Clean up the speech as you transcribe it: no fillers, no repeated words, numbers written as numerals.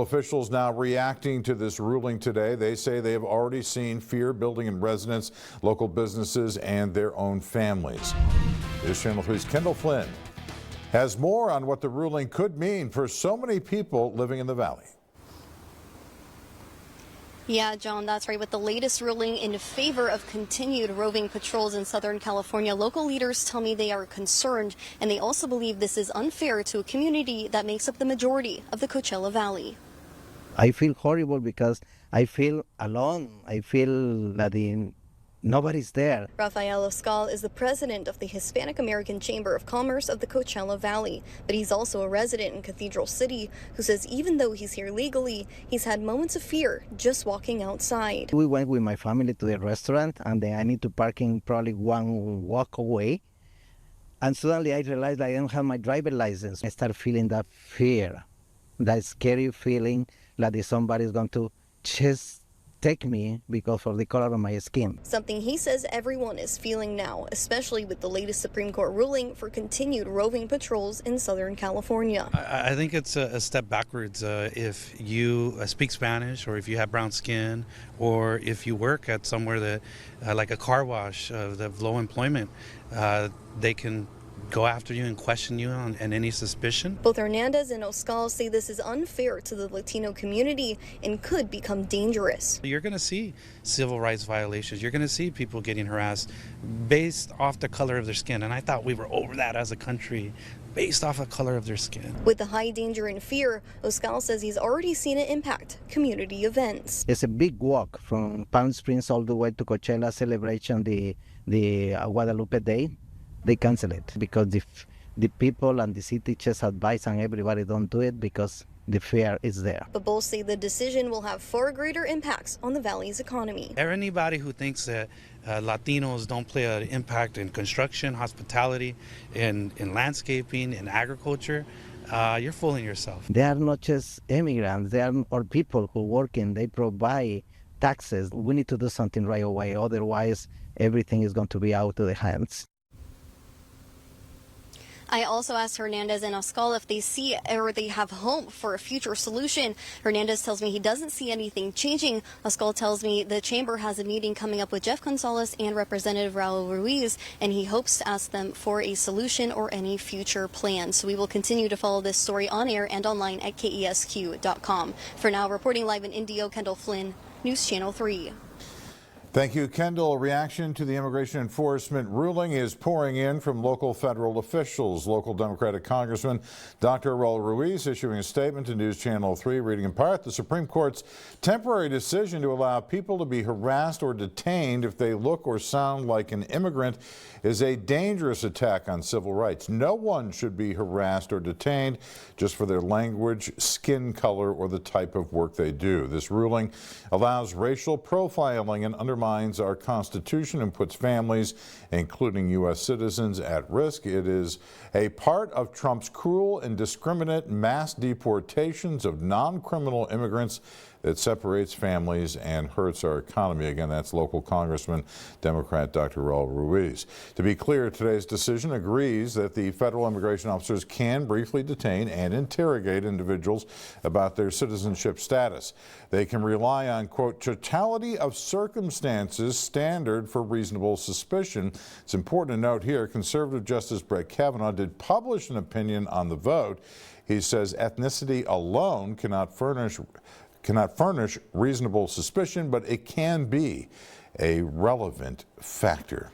Officials now reacting to this ruling today. They say they have already seen fear building in residents, local businesses, and their own families. News Channel 3's Kendall Flynn has more on what the ruling could mean for so many people living in the valley. Yeah, John, that's right. With the latest ruling in favor of continued roving patrols in Southern California, local leaders tell me they are concerned, and they also believe this is unfair to a community that makes up the majority of the Coachella Valley. I feel horrible because I feel alone. I feel that nobody's there. Rafael Oscal is the president of the Hispanic American Chamber of Commerce of the Coachella Valley, but he's also a resident in Cathedral City who says even though he's here legally, he's had moments of fear just walking outside. We went with my family to the restaurant, and then I need to parking probably one walk away. And suddenly I realized I don't have my driver license. I start feeling that fear, that scary feeling that if somebody's going to just take me because of the color of my skin. Something he says everyone is feeling now, especially with the latest Supreme Court ruling for continued roving patrols in Southern California. I think it's a step backwards if you speak Spanish, or if you have brown skin, or if you work at somewhere that, like a car wash, that have low employment, they can go after you and question you on any suspicion. Both Hernandez and Oscal say this is unfair to the Latino community and could become dangerous. You're going to see civil rights violations. You're going to see people getting harassed based off the color of their skin. And I thought we were over that as a country, based off the color of their skin. With the high danger and fear, Oscal says he's already seen it impact community events. It's a big walk from Palm Springs all the way to Coachella celebration, the Guadalupe Day. They cancel it because the people and the city just advise and everybody don't do it because the fear is there. But both say the decision will have far greater impacts on the valley's economy. Anybody who thinks that Latinos don't play an impact in construction, hospitality, in landscaping, in agriculture, you're fooling yourself. They are not just immigrants, they are people who work in, they provide taxes. We need to do something right away, otherwise everything is going to be out of the hands. I also asked Hernandez and Oscal if they see or they have hope for a future solution. Hernandez tells me he doesn't see anything changing. Oscal tells me the chamber has a meeting coming up with Jeff Gonzalez and Representative Raul Ruiz, and he hopes to ask them for a solution or any future plans. So we will continue to follow this story on air and online at KESQ.com. For now, reporting live in Indio, Kendall Flynn, News Channel 3. Thank you, Kendall. A reaction to the immigration enforcement ruling is pouring in from local federal officials. Local Democratic Congressman Dr. Raul Ruiz issuing a statement to News Channel 3, reading in part, the Supreme Court's temporary decision to allow people to be harassed or detained if they look or sound like an immigrant is a dangerous attack on civil rights. No one should be harassed or detained just for their language, skin color, or the type of work they do. This ruling allows racial profiling and undermines our Constitution and puts families, including U.S. citizens, at risk. It is a part of Trump's cruel and indiscriminate mass deportations of non-criminal immigrants that separates families and hurts our economy. Again, that's local Congressman, Democrat Dr. Raul Ruiz. To be clear, today's decision agrees that the federal immigration officers can briefly detain and interrogate individuals about their citizenship status. They can rely on, quote, totality of circumstances standard for reasonable suspicion. It's important to note here, conservative Justice Brett Kavanaugh did publish an opinion on the vote. He says ethnicity alone cannot furnish reasonable suspicion, but it can be a relevant factor.